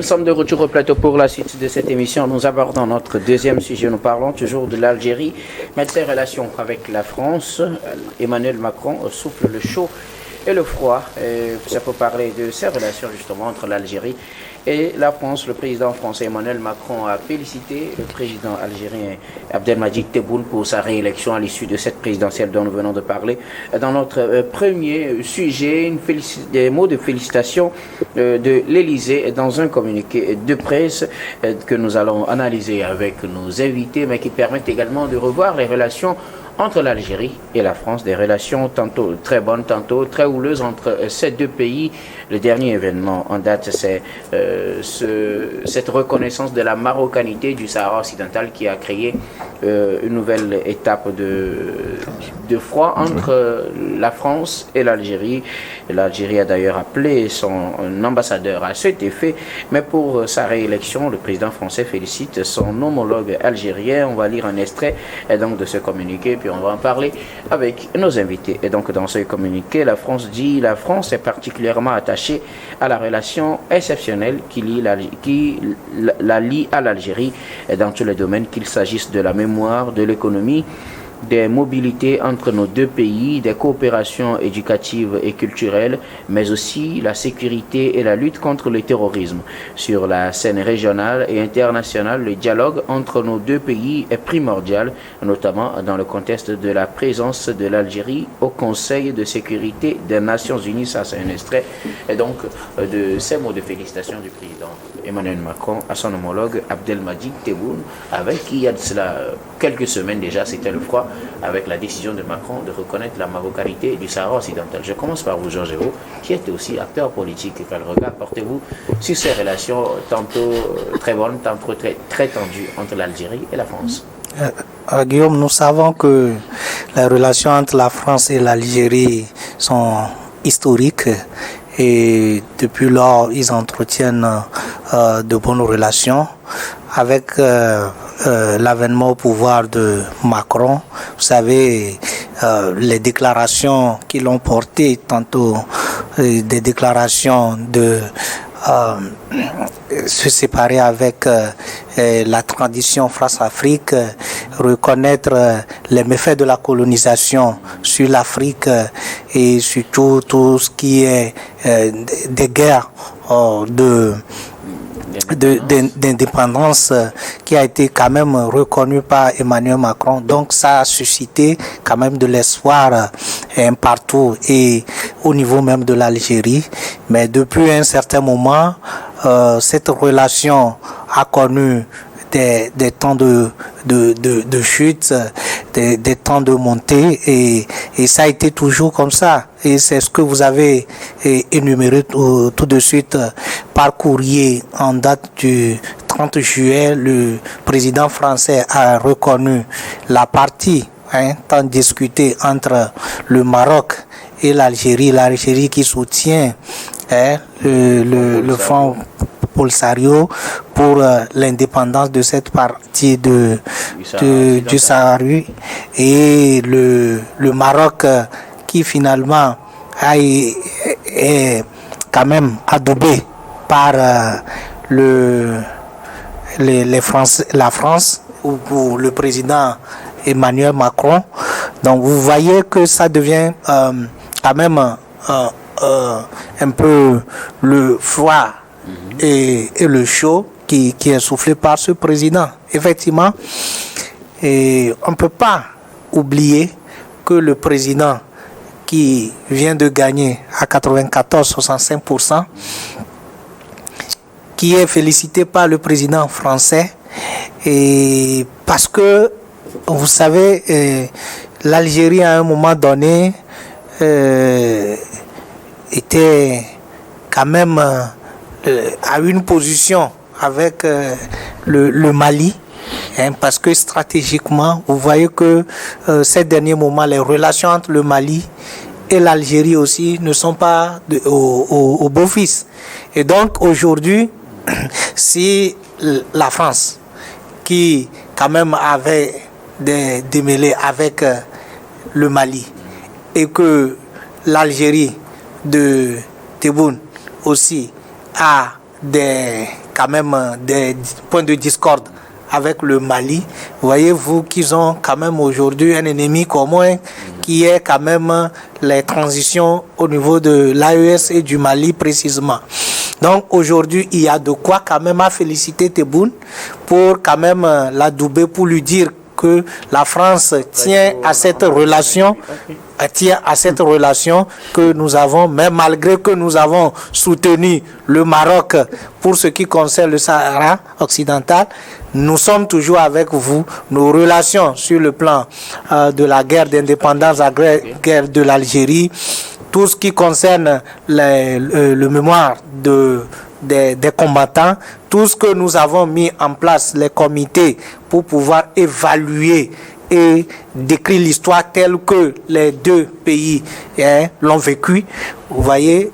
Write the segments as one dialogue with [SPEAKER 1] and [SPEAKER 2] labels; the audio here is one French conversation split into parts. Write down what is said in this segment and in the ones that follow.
[SPEAKER 1] sommes de retour au plateau pour la suite de cette émission. Nous abordons notre deuxième sujet. Nous parlons toujours de l'Algérie, mais de ses relations avec la France. Emmanuel Macron souffle le chaud et le froid. Ça peut parler de ces relations justement entre l'Algérie et la France. Le président français Emmanuel Macron a félicité le président algérien Abdelmadjid Tebboune pour sa réélection à l'issue de cette présidentielle dont nous venons de parler. Dans notre premier sujet, des mots de félicitations de l'Élysée dans un communiqué de presse que nous allons analyser avec nos invités, mais qui permettent également de revoir les relations entre l'Algérie et la France, des relations tantôt très bonnes, tantôt très houleuses entre ces deux pays. Le dernier événement en date, c'est cette reconnaissance de la marocanité du Sahara occidental qui a créé une nouvelle étape de froid entre la France et l'Algérie. L'Algérie a d'ailleurs appelé son ambassadeur à cet effet, mais pour sa réélection, le président français félicite son homologue algérien. On va lire un extrait donc de ce communiqué, puis on va en parler avec nos invités. Et donc dans ce communiqué, la France dit: la France est particulièrement attachée à la relation exceptionnelle qui la lie à l'Algérie dans tous les domaines, qu'il s'agisse de la mémoire, de l'économie, des mobilités entre nos deux pays, des coopérations éducatives et culturelles, mais aussi la sécurité et la lutte contre le terrorisme. Sur la scène régionale et internationale, le dialogue entre nos deux pays est primordial, notamment dans le contexte de la présence de l'Algérie au Conseil de sécurité des Nations Unies. Ça, c'est un extrait et donc de ces mots de félicitations du président Emmanuel Macron à son homologue Abdelmadjid Tebboune, avec qui il y a de cela quelques semaines déjà, c'était le froid, avec la décision de Macron de reconnaître la marocanité du Sahara occidental. Je commence par vous, Georges Hérault, qui êtes aussi acteur politique. Quel regard portez-vous sur ces relations tantôt très bonnes, tantôt très tendues entre l'Algérie et la France?
[SPEAKER 2] Guillaume, nous savons que les relations entre la France et l'Algérie sont historiques et depuis lors, ils entretiennent de bonnes relations. Avec l'avènement au pouvoir de Macron, vous savez, les déclarations qui l'ont porté, tantôt des déclarations de se séparer avec la tradition France-Afrique, reconnaître les méfaits de la colonisation sur l'Afrique et surtout tout ce qui est des guerres d'indépendance qui a été quand même reconnu par Emmanuel Macron. Donc ça a suscité quand même de l'espoir partout et au niveau même de l'Algérie. Mais depuis un certain moment, cette relation a connu des temps de chute, des temps de montée et ça a été toujours comme ça. Et c'est ce que vous avez énuméré tout de suite par courrier en date du 30 juillet. Le président français a reconnu la partie tant discutée entre le Maroc et l'Algérie qui soutient le Front Polisario pour l'indépendance de cette partie du Sahara et le Maroc qui finalement est quand même adoubé par la France ou le président Emmanuel Macron. Donc vous voyez que ça devient quand même un peu le froid et le chaud qui est soufflé par ce président. Effectivement, et on ne peut pas oublier que le président qui vient de gagner à 94-65%, qui est félicité par le président français, et parce que, vous savez, l'Algérie à un moment donné était quand même à une position avec le Mali, parce que stratégiquement, vous voyez que ces derniers moments, les relations entre le Mali et l'Algérie aussi ne sont pas au beau fixe. Et donc aujourd'hui, si la France, qui quand même avait des démêlés avec le Mali, et que l'Algérie de Tebboune aussi a quand même des points de discorde avec le Mali. Voyez-vous qu'ils ont quand même aujourd'hui un ennemi commun qui est quand même les transitions au niveau de l'AES et du Mali précisément. Donc aujourd'hui, il y a de quoi quand même à féliciter Tebboune pour quand même l'adouber, pour lui dire que la France tient à cette relation que nous avons, mais malgré que nous avons soutenu le Maroc pour ce qui concerne le Sahara occidental, nous sommes toujours avec vous. Nos relations sur le plan de la guerre d'indépendance, la guerre de l'Algérie, tout ce qui concerne le mémoire des combattants, tout ce que nous avons mis en place, les comités, pour pouvoir évaluer et décrire l'histoire telle que les deux pays l'ont vécu. Vous voyez,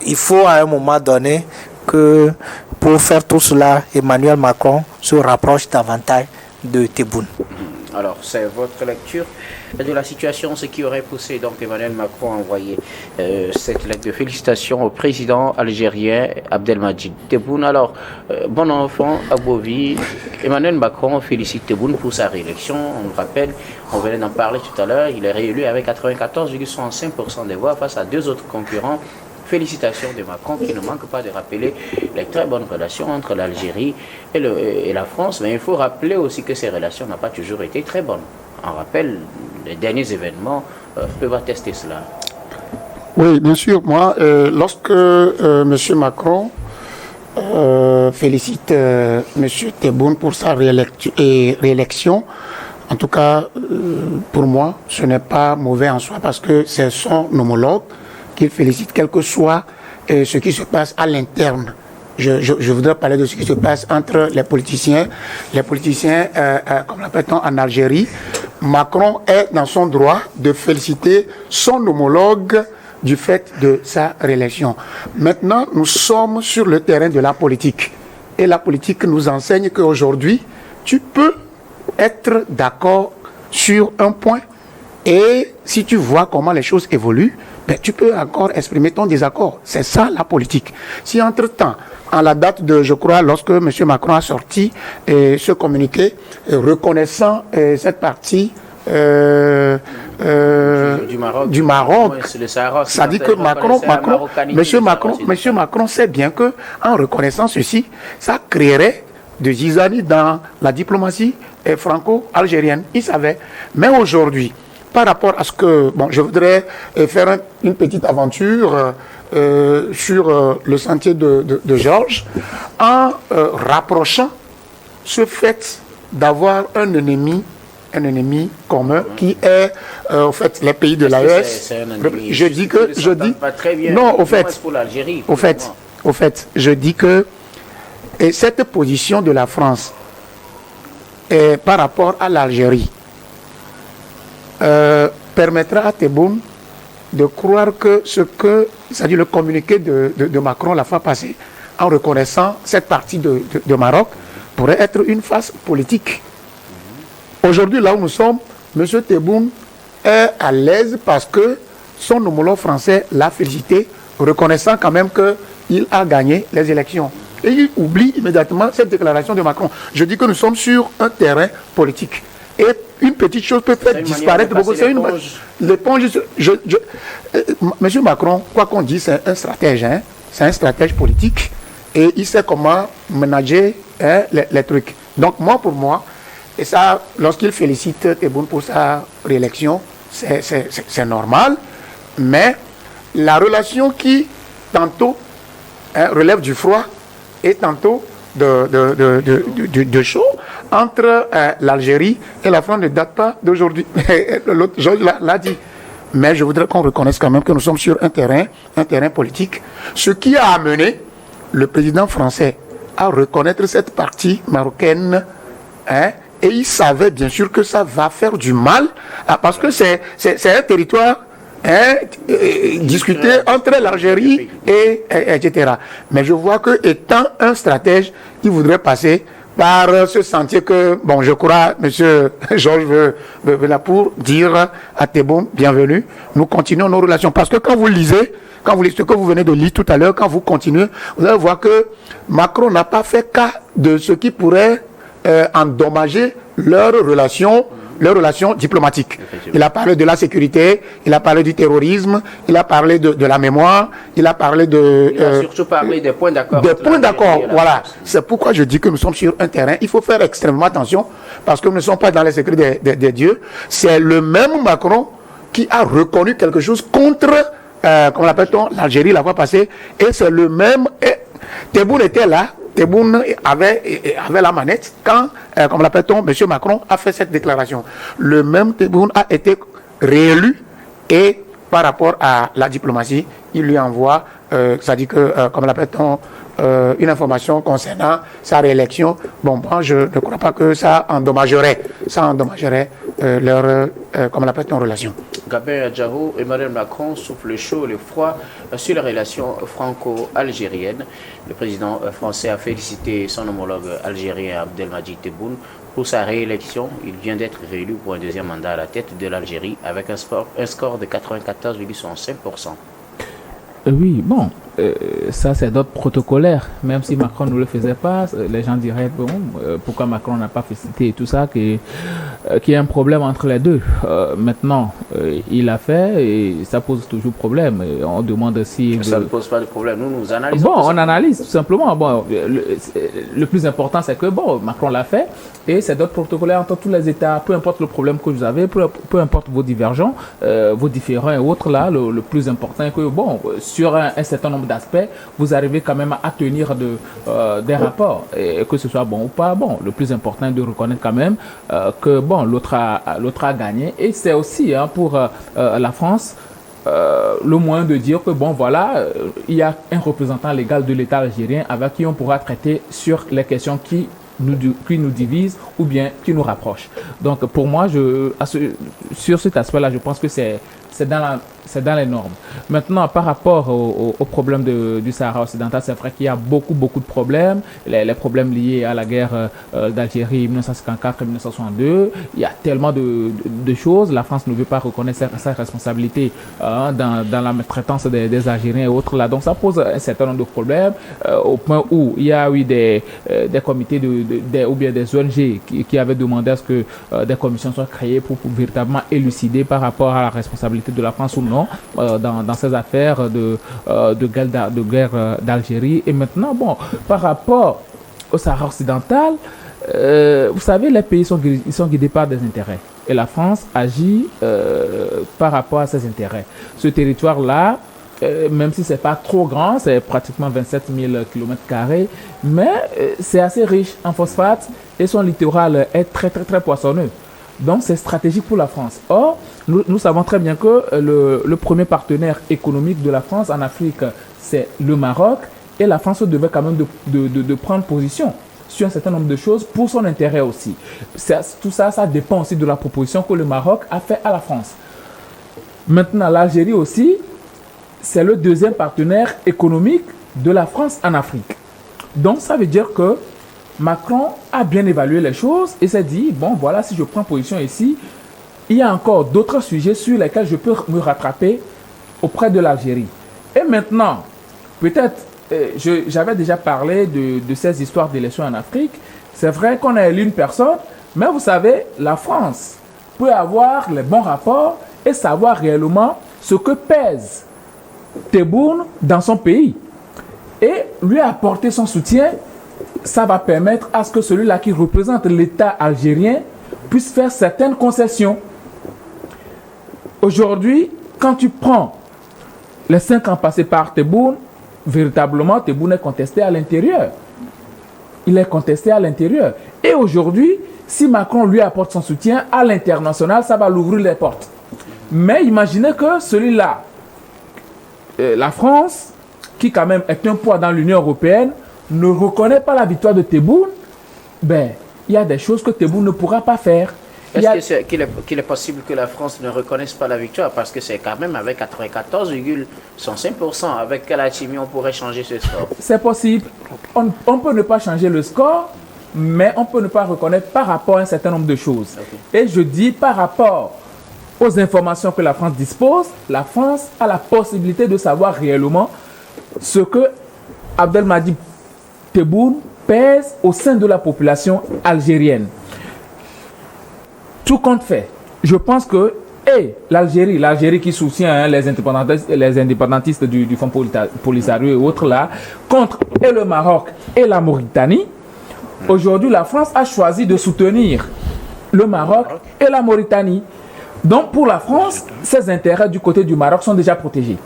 [SPEAKER 2] il faut à un moment donné que pour faire tout cela, Emmanuel Macron se rapproche davantage de Tebboune.
[SPEAKER 1] Alors, c'est votre lecture de la situation, ce qui aurait poussé donc Emmanuel Macron à envoyer cette lettre de félicitations au président algérien Abdelmadjid Tebboune. Alors, bon enfant, à Bovie, Emmanuel Macron félicite Tebboune pour sa réélection. On le rappelle, on venait d'en parler tout à l'heure, il est réélu avec 94,65% des voix face à deux autres concurrents. Félicitations de Macron qui ne manque pas de rappeler les très bonnes relations entre l'Algérie et la France. Mais il faut rappeler aussi que ces relations n'ont pas toujours été très bonnes. On rappelle, les derniers événements peuvent attester cela.
[SPEAKER 3] Oui, bien sûr. Moi, lorsque M. Macron félicite M. Tebboune pour sa réélection, en tout cas, pour moi, ce n'est pas mauvais en soi parce que c'est son homologue qu'il félicite, quel que soit ce qui se passe à l'interne. Je voudrais parler de ce qui se passe entre les politiciens. Les politiciens, comme l'appelle-t-on en Algérie, Macron est dans son droit de féliciter son homologue du fait de sa réélection. Maintenant, nous sommes sur le terrain de la politique. Et la politique nous enseigne qu'aujourd'hui, tu peux être d'accord sur un point et si tu vois comment les choses évoluent, ben, tu peux encore exprimer ton désaccord. C'est ça la politique. Si entre-temps, à la date de, je crois, lorsque M. Macron a sorti ce communiqué reconnaissant cette partie du Maroc, ça dit que M. Macron sait bien que en reconnaissant ceci, ça créerait de zizanie dans la diplomatie franco-algérienne. Il savait. Mais aujourd'hui, par rapport à ce que... Bon, je voudrais faire une petite aventure sur le sentier de Georges en rapprochant ce fait d'avoir un ennemi commun qui est en fait les pays de l'AES. Je dis que... Non, au fait, je dis que cette position de la France par rapport à l'Algérie permettra à Tebboune de croire que c'est-à-dire le communiqué de Macron la fois passée, en reconnaissant cette partie de Maroc, pourrait être une phase politique. Aujourd'hui, là où nous sommes, M. Tebboune est à l'aise parce que son homologue français l'a félicité, reconnaissant quand même qu'il a gagné les élections. Et il oublie immédiatement cette déclaration de Macron. Je dis que nous sommes sur un terrain politique. Et une petite chose peut faire disparaître beaucoup. C'est l'éponge. Monsieur Macron, quoi qu'on dise, c'est un stratège. C'est un stratège politique. Et il sait comment manager les trucs. Donc pour moi, et ça, lorsqu'il félicite Tebboune pour sa réélection, c'est normal. Mais la relation qui, tantôt, relève du froid et tantôt de chaud entre l'Algérie et la France ne date pas d'aujourd'hui. L'autre Georges l'a dit. Mais je voudrais qu'on reconnaisse quand même que nous sommes sur un terrain politique. Ce qui a amené le président français à reconnaître cette partie marocaine. Et il savait bien sûr que ça va faire du mal parce que c'est un territoire discuté entre l'Algérie et etc. Mais je vois que étant un stratège, il voudrait passer par ce sentier que, bon, je crois, M. Georges veut là pour dire à Tebboune, bienvenue, nous continuons nos relations. Parce que quand vous lisez ce que vous venez de lire tout à l'heure, quand vous continuez, vous allez voir que Macron n'a pas fait cas de ce qui pourrait endommager leurs relations diplomatiques. Il a parlé de la sécurité, il a parlé du terrorisme, il a parlé de la mémoire, il a parlé de...
[SPEAKER 1] il a surtout parlé des points d'accord.
[SPEAKER 3] Des points d'accord, voilà. C'est pourquoi je dis que nous sommes sur un terrain, il faut faire extrêmement attention, parce que nous ne sommes pas dans les secrets des dieux. C'est le même Macron qui a reconnu quelque chose contre, comment l'appelle-t-on, l'Algérie la fois passée, et c'est le même... Tebboune était là, Tebboune avait la manette quand, comme l'appelle-t-on, M. Macron a fait cette déclaration. Le même Tebboune a été réélu et par rapport à la diplomatie, il lui envoie, c'est-à-dire que, comme l'appelle-t-on, une information concernant sa réélection. Bon, moi, je ne crois pas que ça endommagerait leur, comme l'appelle-t-on, relation.
[SPEAKER 1] Gabriel Adjahou, Emmanuel Macron souffle le chaud et le froid sur les relations franco-algériennes. Le président français a félicité son homologue algérien Abdelmadjid Tebboune pour sa réélection. Il vient d'être réélu pour un deuxième mandat à la tête de l'Algérie avec un score de 94,65%.
[SPEAKER 4] Oui, bon, ça c'est d'autres protocolaires. Même si Macron ne le faisait pas, les gens diraient, bon, pourquoi Macron n'a pas félicité et tout ça, qu'il y a un problème entre les deux. Maintenant, il l'a fait et ça pose toujours problème. Et on demande si...
[SPEAKER 1] Ça ne pose pas de problème. Nous analysons.
[SPEAKER 4] Bon, on analyse tout simplement. Bon, le plus important, c'est que, bon, Macron l'a fait et c'est d'autres protocolaires entre tous les États. Peu importe le problème que vous avez, peu importe vos divergents, vos différends et autres, là, le plus important est que, bon, sur un certain nombre d'aspects, vous arrivez quand même à tenir des rapports, et que ce soit bon ou pas bon. Le plus important est de reconnaître quand même que bon, l'autre a gagné, et c'est aussi pour la France le moyen de dire que bon voilà, il y a un représentant légal de l'État algérien avec qui on pourra traiter sur les questions qui nous divisent ou bien qui nous rapprochent. Donc pour moi, sur cet aspect-là, je pense que c'est dans les normes. Maintenant, par rapport au problème du Sahara occidental, c'est vrai qu'il y a beaucoup de problèmes. Les problèmes liés à la guerre d'Algérie 1954-1962. Il y a tellement de choses. La France ne veut pas reconnaître sa responsabilité dans la maltraitance des Algériens et autres là. Donc ça pose un certain nombre de problèmes au point où il y a eu des comités ou bien des ONG qui avaient demandé à ce que des commissions soient créées pour véritablement élucider par rapport à la responsabilité de la France ou non dans ces affaires de guerre d'Algérie. Et maintenant, bon, par rapport au Sahara occidental, vous savez, les pays sont guidés par des intérêts. Et la France agit par rapport à ses intérêts. Ce territoire-là, même si c'est pas trop grand, c'est pratiquement 27 000 km², mais c'est assez riche en phosphate et son littoral est très poissonneux. Donc c'est stratégique pour la France. Or, nous savons très bien que le premier partenaire économique de la France en Afrique, c'est le Maroc, et la France devait quand même de prendre position sur un certain nombre de choses pour son intérêt aussi. Tout ça dépend aussi de la proposition que le Maroc a fait à la France. Maintenant, l'Algérie aussi, c'est le deuxième partenaire économique de la France en Afrique. Donc ça veut dire que Macron a bien évalué les choses et s'est dit, bon voilà, si je prends position ici, il y a encore d'autres sujets sur lesquels je peux me rattraper auprès de l'Algérie. Et maintenant, peut-être, j'avais déjà parlé de ces histoires d'élections en Afrique. C'est vrai qu'on a élu une personne, mais vous savez, la France peut avoir les bons rapports et savoir réellement ce que pèse Tebboune dans son pays. Et lui apporter son soutien, ça va permettre à ce que celui-là qui représente l'État algérien puisse faire certaines concessions. Aujourd'hui, quand tu prends les 5 ans passés par Tebboune, véritablement, Tebboune est contesté à l'intérieur. Il est contesté à l'intérieur. Et aujourd'hui, si Macron lui apporte son soutien à l'international, ça va l'ouvrir les portes. Mais imaginez que celui-là, la France, qui quand même est un poids dans l'Union européenne, ne reconnaît pas la victoire de Tebboune, ben, il y a des choses que Tebboune ne pourra pas faire.
[SPEAKER 1] Est-ce qu'il est possible que la France ne reconnaisse pas la victoire? Parce que c'est quand même avec 94,65%. Avec quelle alchimie on pourrait changer ce score?
[SPEAKER 4] C'est possible. On peut ne pas changer le score, mais on peut ne pas reconnaître par rapport à un certain nombre de choses. Et je dis par rapport aux informations que la France dispose, la France a la possibilité de savoir réellement ce que Abdelmadjid Tebboune pèse au sein de la population algérienne. Tout compte fait, je pense que l'Algérie qui soutient les indépendantistes du Front Polisario et autres là, contre et le Maroc et la Mauritanie, aujourd'hui la France a choisi de soutenir le Maroc et la Mauritanie. Donc pour la France, ses intérêts du côté du Maroc sont déjà protégés.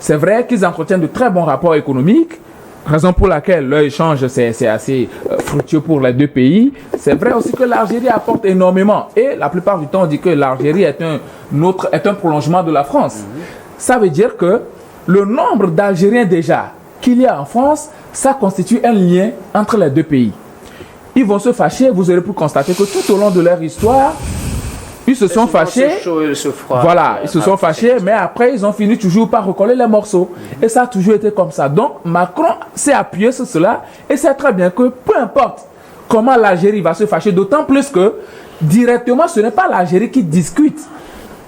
[SPEAKER 4] C'est vrai qu'ils entretiennent de très bons rapports économiques, raison pour laquelle leur échange c'est assez fructueux pour les deux pays. C'est vrai aussi que l'Algérie apporte énormément et la plupart du temps on dit que l'Algérie est un prolongement de la France. Ça veut dire que le nombre d'Algériens déjà qu'il y a en France, ça constitue un lien entre les deux pays. Ils vont se fâcher, vous aurez pu constater que tout au long de leur histoire, ils se sont fâchés, ils se sont fâchés, mais après ils ont fini toujours par recoller les morceaux. Et ça a toujours été comme ça. Donc Macron s'est appuyé sur cela et sait très bien que peu importe comment l'Algérie va se fâcher, d'autant plus que directement ce n'est pas l'Algérie qui discute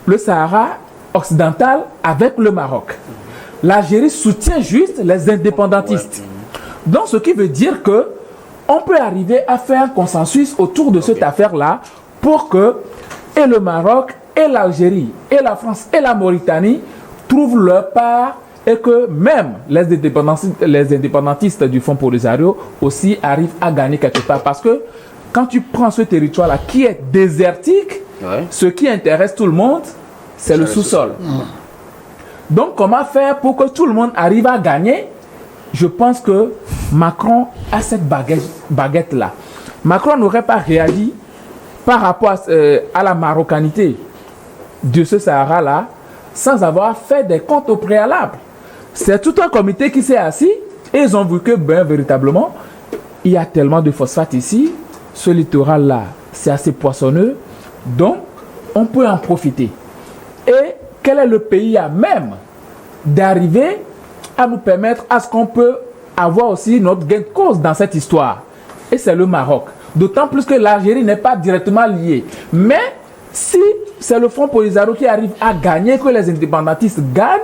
[SPEAKER 4] le Sahara occidental avec le Maroc. L'Algérie soutient juste les indépendantistes. Donc ce qui veut dire que on peut arriver à faire un consensus autour de cette affaire-là pour que et le Maroc, et l'Algérie, et la France, et la Mauritanie trouvent leur part et que même les indépendantistes du Front Polisario aussi arrivent à gagner quelque part. Parce que quand tu prends ce territoire-là qui est désertique, ce qui intéresse tout le monde, c'est le sous-sol. Donc comment faire pour que tout le monde arrive à gagner? Je pense que Macron a cette baguette-là. Macron n'aurait pas réagi par rapport à la marocanité de ce Sahara-là, sans avoir fait des comptes au préalable. C'est tout un comité qui s'est assis et ils ont vu que, véritablement, il y a tellement de phosphate ici, ce littoral-là, c'est assez poissonneux, donc on peut en profiter. Et quel est le pays à même d'arriver à nous permettre à ce qu'on peut avoir aussi notre gain de cause dans cette histoire? Et c'est le Maroc. D'autant plus que l'Algérie n'est pas directement liée. Mais si c'est le Front Polisario qui arrive à gagner, que les indépendantistes gagnent,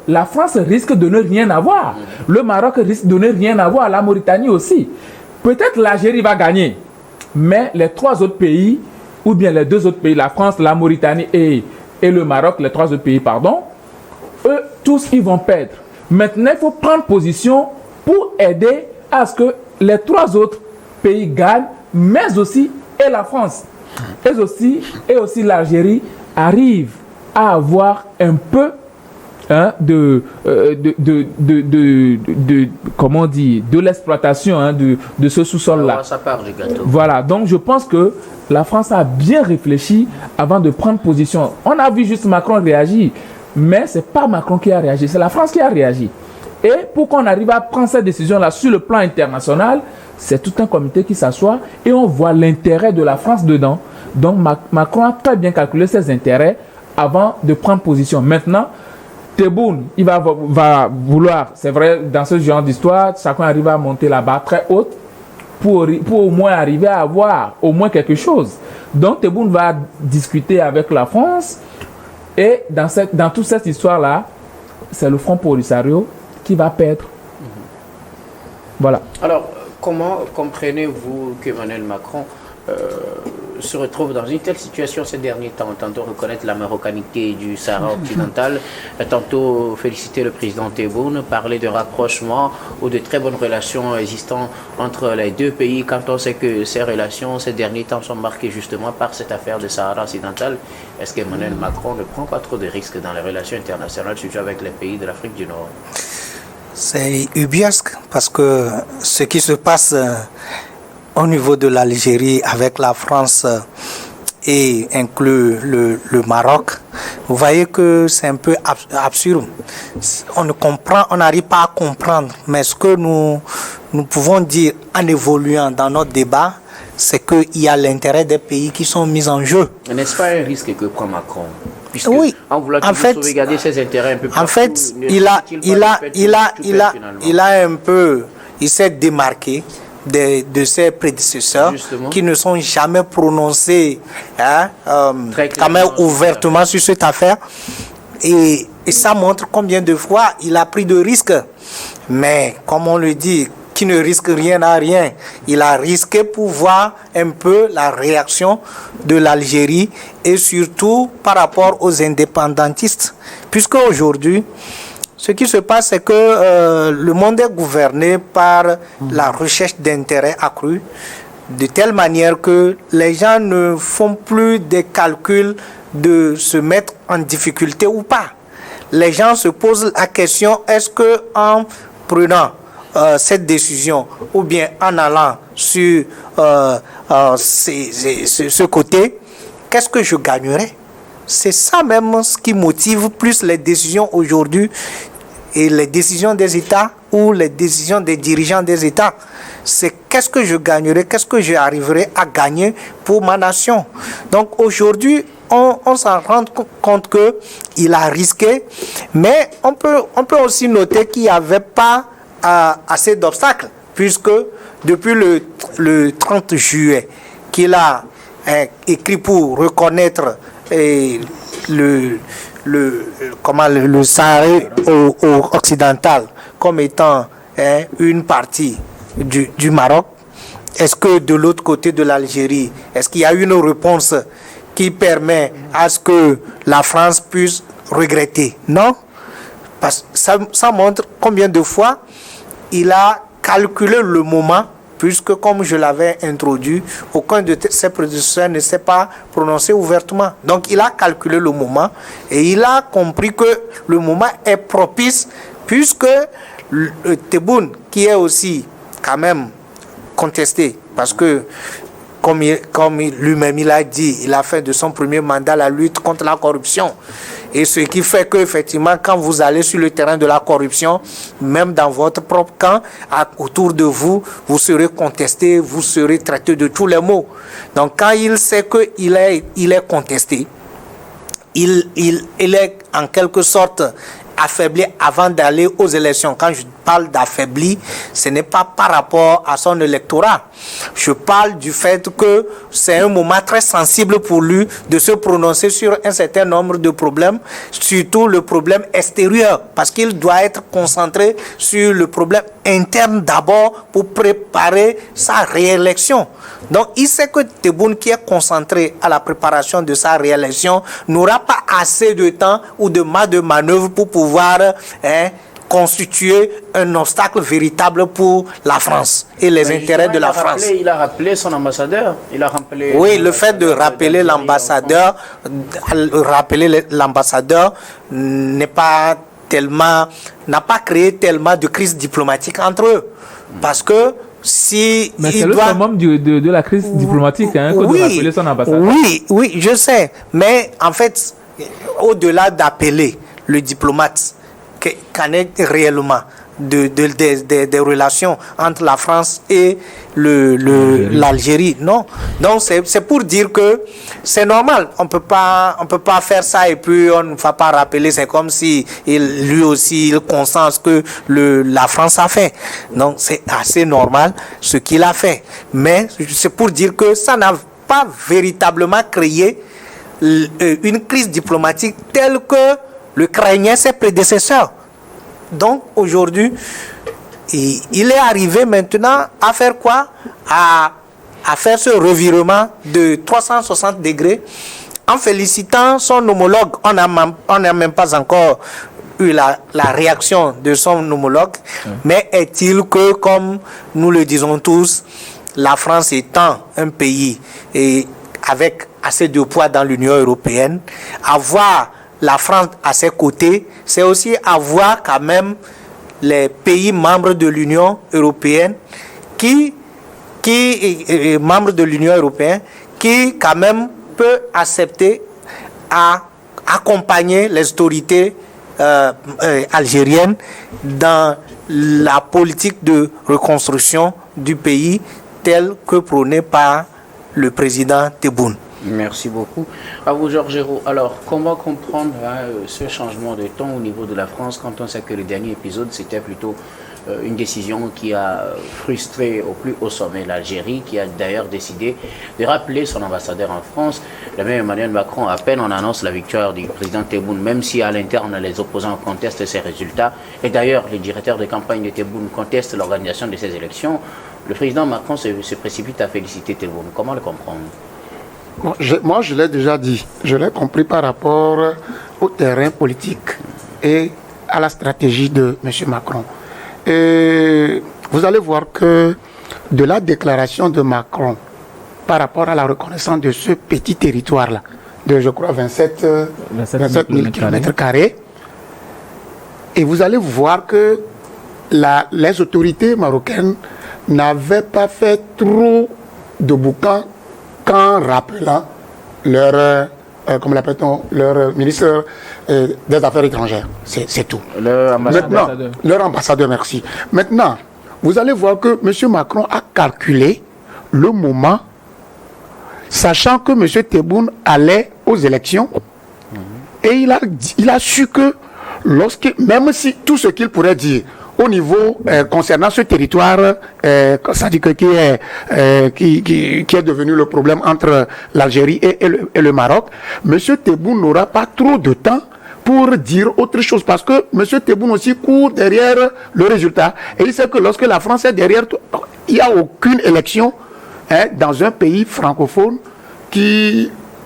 [SPEAKER 4] la France risque de ne rien avoir. Le Maroc risque de ne rien avoir, la Mauritanie aussi. Peut-être l'Algérie va gagner, mais les trois autres pays, ou bien les deux autres pays, la France, la Mauritanie et le Maroc, les trois autres pays, pardon, eux, tous, ils vont perdre. Maintenant, il faut prendre position pour aider à ce que les trois autres pays gagnent, mais aussi et la France et aussi l'Algérie arrivent à avoir un peu de l'exploitation de ce sous-sol-là. Voilà, donc je pense que la France a bien réfléchi avant de prendre position. On a vu juste Macron réagir, mais ce n'est pas Macron qui a réagi, c'est la France qui a réagi. Et pour qu'on arrive à prendre cette décision-là sur le plan international, c'est tout un comité qui s'assoit et on voit l'intérêt de la France dedans. Donc Macron a très bien calculé ses intérêts avant de prendre position. Maintenant, Tebboune, il va vouloir, c'est vrai, dans ce genre d'histoire, chacun arrive à monter la barre très haute pour au moins arriver à avoir au moins quelque chose. Donc Tebboune va discuter avec la France et dans toute cette histoire-là, c'est le Front Polisario qui va perdre. Voilà.
[SPEAKER 1] Alors, comment comprenez-vous qu'Emmanuel Macron se retrouve dans une telle situation ces derniers temps? Tantôt reconnaître la marocanité du Sahara occidental, tantôt féliciter le président Tebboune, parler de rapprochement ou de très bonnes relations existant entre les deux pays, quand on sait que ces relations ces derniers temps sont marquées justement par cette affaire de Sahara occidental. Est-ce qu'Emmanuel Macron ne prend pas trop de risques dans les relations internationales, surtout avec les pays de l'Afrique du Nord?
[SPEAKER 2] C'est ubuesque parce que ce qui se passe au niveau de l'Algérie avec la France et inclut le Maroc, vous voyez que c'est un peu absurde. On n'arrive pas à comprendre, mais ce que nous pouvons dire en évoluant dans notre débat, c'est qu'il y a l'intérêt des pays qui sont mis en jeu.
[SPEAKER 1] N'est-ce pas un risque que prend Macron? Puisque
[SPEAKER 2] oui,
[SPEAKER 1] en voulant sauvegarder ses intérêts un peu partout,
[SPEAKER 2] en fait, il s'est démarqué de ses prédécesseurs,
[SPEAKER 1] justement,
[SPEAKER 2] qui ne sont jamais prononcés
[SPEAKER 1] Très
[SPEAKER 2] quand même
[SPEAKER 1] clairement,
[SPEAKER 2] ouvertement sur cette affaire. Et ça montre combien de fois il a pris de risques. Mais comme on le dit, qui ne risque rien n'a rien. Il a risqué pour voir un peu la réaction de l'Algérie et surtout par rapport aux indépendantistes. Puisque aujourd'hui, ce qui se passe, c'est que le monde est gouverné par la recherche d'intérêts accrus, de telle manière que les gens ne font plus des calculs de se mettre en difficulté ou pas. Les gens se posent la question, est-ce que en prenant cette décision ou bien en allant sur ce côté, qu'est-ce que je gagnerais? C'est ça même ce qui motive plus les décisions aujourd'hui et les décisions des États ou les décisions des dirigeants des États. C'est qu'est-ce que je gagnerai, qu'est-ce que j'arriverai à gagner pour ma nation. Donc aujourd'hui, on s'en rend compte qu'il a risqué, mais on peut aussi noter qu'il n'y avait pas assez d'obstacles, puisque depuis le 30 juillet qu'il a écrit pour reconnaître le Sahara occidental comme étant une partie du Maroc. Est-ce que de l'autre côté de l'Algérie, est-ce qu'il y a une réponse qui permet à ce que la France puisse regretter? Non, parce que ça montre combien de fois il a calculé le moment, puisque comme je l'avais introduit, aucun de ses prédécesseurs ne s'est pas prononcé ouvertement. Donc il a calculé le moment et il a compris que le moment est propice, puisque Tebboune, qui est aussi quand même contesté, parce que comme lui-même il a dit, il a fait de son premier mandat la lutte contre la corruption. Et ce qui fait qu'effectivement, quand vous allez sur le terrain de la corruption, même dans votre propre camp, autour de vous, vous serez contesté, vous serez traité de tous les maux. Donc quand il sait qu'il est contesté, il est en quelque sorte affaibli avant d'aller aux élections. Quand je parle d'affaibli, ce n'est pas par rapport à son électorat. Je parle du fait que c'est un moment très sensible pour lui de se prononcer sur un certain nombre de problèmes, surtout le problème extérieur, parce qu'il doit être concentré sur le problème interne d'abord pour préparer sa réélection. Donc il sait que Tebboune, qui est concentré à la préparation de sa réélection, n'aura pas assez de temps ou de marge de manœuvre pour pouvoir constituer un obstacle véritable pour la France et les intérêts de la France.
[SPEAKER 1] Il a rappelé son ambassadeur.
[SPEAKER 2] Oui, le fait de rappeler l'ambassadeur, n'a pas créé tellement de crise diplomatique entre eux, parce que
[SPEAKER 4] mais c'est le summum de la crise diplomatique que de rappeler son ambassadeur.
[SPEAKER 2] Oui, je sais, mais en fait, au-delà d'appeler le diplomate, qu'en est réellement des relations entre la France et l'Algérie? Non. Donc c'est pour dire que c'est normal. On peut pas faire ça et puis on ne va pas rappeler. C'est comme si lui aussi il constate que la France a fait. Donc c'est assez normal ce qu'il a fait. Mais c'est pour dire que ça n'a pas véritablement créé une crise diplomatique telle que le craignaient ses prédécesseurs. Donc aujourd'hui, il est arrivé maintenant à faire quoi? À faire ce revirement de 360 degrés en félicitant son homologue. On n'a même pas encore eu la réaction de son homologue, mais est-il que, comme nous le disons tous, la France étant un pays avec assez de poids dans l'Union européenne, avoir la France à ses côtés, c'est aussi avoir quand même les pays membres de l'Union européenne qui quand même peut accepter à accompagner les autorités algériennes dans la politique de reconstruction du pays telle que prônée par le président Tebboune.
[SPEAKER 1] Merci beaucoup. À vous, Georges Géraud. Alors, comment comprendre ce changement de ton au niveau de la France quand on sait que le dernier épisode, c'était plutôt une décision qui a frustré au plus haut sommet l'Algérie, qui a d'ailleurs décidé de rappeler son ambassadeur en France. Le même Emmanuel Macron, à peine on annonce la victoire du président Tebboune, même si à l'interne les opposants contestent ses résultats, et d'ailleurs les directeurs de campagne de Tebboune contestent l'organisation de ces élections, le président Macron se précipite à féliciter Tebboune. Comment le comprendre?
[SPEAKER 3] Bon, moi, je l'ai déjà dit. Je l'ai compris par rapport au terrain politique et à la stratégie de M. Macron. Et vous allez voir que de la déclaration de Macron par rapport à la reconnaissance de ce petit territoire-là, de, je crois, 27 000 km², et vous allez voir que les autorités marocaines n'avaient pas fait trop de boucan qu'en rappelant leur, comment l'appelle-t-on, leur ministre des Affaires étrangères. C'est tout.
[SPEAKER 1] Leur ambassadeur.
[SPEAKER 3] Maintenant, leur ambassadeur, merci. Maintenant, vous allez voir que M. Macron a calculé le moment, sachant que M. Tebboune allait aux élections, et il a su que même si tout ce qu'il pourrait dire au niveau concernant ce territoire, ça dit que qui est devenu le problème entre l'Algérie et le Maroc, M. Tebboune n'aura pas trop de temps pour dire autre chose, parce que M. Tebboune aussi court derrière le résultat, et il sait que lorsque la France est derrière, il n'y a aucune élection dans un pays francophone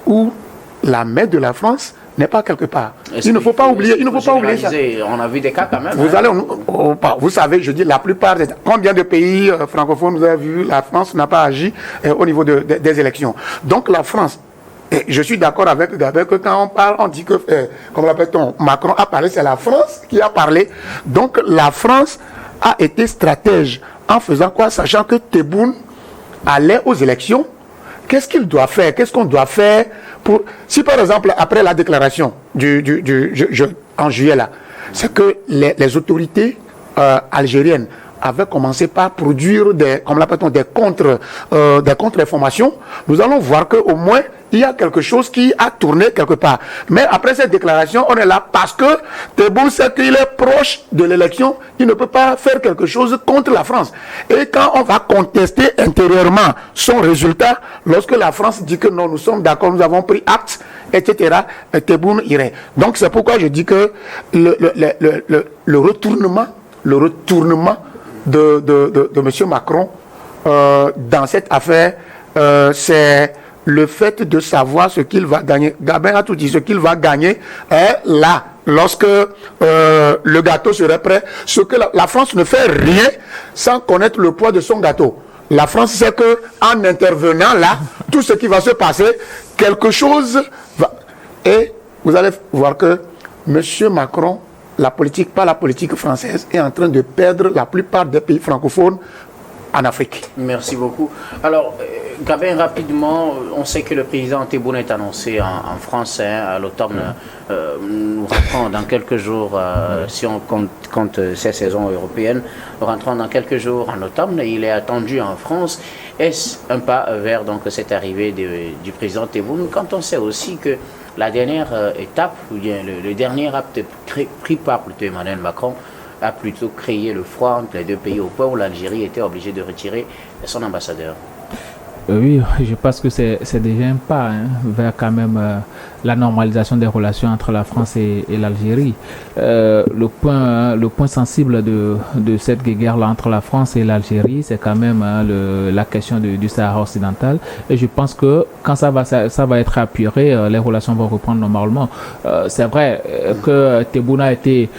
[SPEAKER 3] où la main de la France n'est pas quelque part. Il ne faut pas oublier ça.
[SPEAKER 1] On a vu des cas quand même.
[SPEAKER 3] Vous savez, je dis la plupart combien de pays francophones vous avez vu, la France n'a pas agi au niveau des élections. Donc la France, et je suis d'accord avec que quand on parle, on dit que, comme l'appelle-t-on, Macron a parlé, c'est la France qui a parlé. Donc la France a été stratège en faisant quoi? Sachant que Tebboune allait aux élections. Qu'est-ce qu'il doit faire? Qu'est-ce qu'on doit faire pour... Si par exemple, après la déclaration en juillet là, c'est que les autorités algériennes avaient commencé par produire des contre-informations, nous allons voir qu'au moins, il y a quelque chose qui a tourné quelque part. Mais après cette déclaration, on est là parce que Tebboune sait qu'il est proche de l'élection, il ne peut pas faire quelque chose contre la France. Et quand on va contester intérieurement son résultat, lorsque la France dit que non, nous sommes d'accord, nous avons pris acte, etc., Tebboune irait. Donc c'est pourquoi je dis que le retournement de M. Macron dans cette affaire, c'est le fait de savoir ce qu'il va gagner. Gabin a tout dit, ce qu'il va gagner est là, lorsque le gâteau serait prêt. Ce que la France ne fait rien sans connaître le poids de son gâteau. La France sait que en intervenant là, tout ce qui va se passer, quelque chose va... Et vous allez voir que M. Macron, la politique française, est en train de perdre la plupart des pays francophones en Afrique.
[SPEAKER 1] Merci beaucoup. Alors, Gabin, rapidement, on sait que le président Tebboune est annoncé en France à l'automne. Nous rentrons dans quelques jours, si on compte ces saisons européennes, nous rentrons dans quelques jours en automne. Il est attendu en France. Est-ce un pas vers donc, cette arrivée du président Tebboune, quand on sait aussi que la dernière étape, ou bien le dernier acte pris par Emmanuel Macron, a plutôt créé le froid entre les deux pays, au point où l'Algérie était obligée de retirer son ambassadeur?
[SPEAKER 4] Oui, je pense que c'est déjà un pas vers quand même la normalisation des relations entre la France et l'Algérie. Le point sensible de cette guerre-là entre la France et l'Algérie, c'est quand même la question du Sahara occidental. Et je pense que quand ça va être apuré, les relations vont reprendre normalement. C'est vrai que Tebboune a été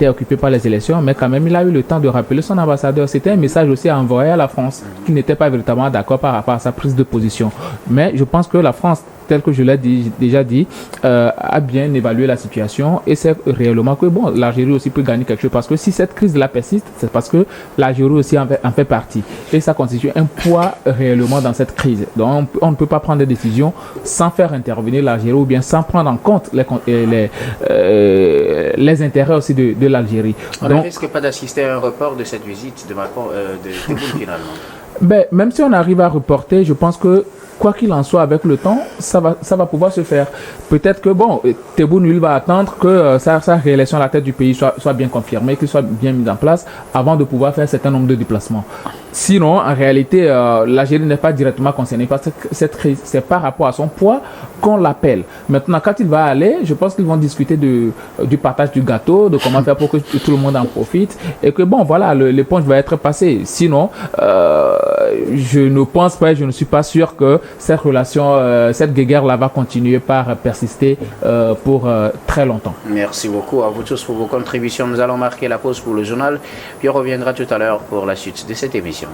[SPEAKER 4] occupé par les élections, mais quand même il a eu le temps de rappeler son ambassadeur. C'était un message aussi à envoyer à la France, qui n'était pas véritablement d'accord par rapport à sa prise de position. Mais je pense que la France, tel que je l'ai déjà dit, a bien évalué la situation et c'est réellement que bon, l'Algérie aussi peut gagner quelque chose, parce que si cette crise-là persiste, c'est parce que l'Algérie aussi en fait partie et ça constitue un poids réellement dans cette crise. Donc on ne peut pas prendre des décisions sans faire intervenir l'Algérie ou bien sans prendre en compte les intérêts aussi de l'Algérie.
[SPEAKER 1] On ne risque pas d'assister à un report de cette visite de Macron, de Tebboune finalement?
[SPEAKER 4] Ben, même si on arrive à reporter, je pense que quoi qu'il en soit, avec le temps, ça va pouvoir se faire. Peut-être que, bon, Tebboune, lui, va attendre que sa réélection à la tête du pays soit bien confirmée, qu'il soit bien mis en place avant de pouvoir faire un certain nombre de déplacements. Sinon, en réalité, l'Algérie n'est pas directement concernée par cette crise. C'est par rapport à son poids qu'on l'appelle. Maintenant, quand il va aller, je pense qu'ils vont discuter du partage du gâteau, de comment faire pour que tout le monde en profite. Et que, bon, voilà, l'éponge va être passée. Sinon, je ne pense pas, je ne suis pas sûr que cette relation, cette guéguerre-là va continuer par persister pour très longtemps.
[SPEAKER 1] Merci beaucoup à vous tous pour vos contributions. Nous allons marquer la pause pour le journal, puis on reviendra tout à l'heure pour la suite de cette émission.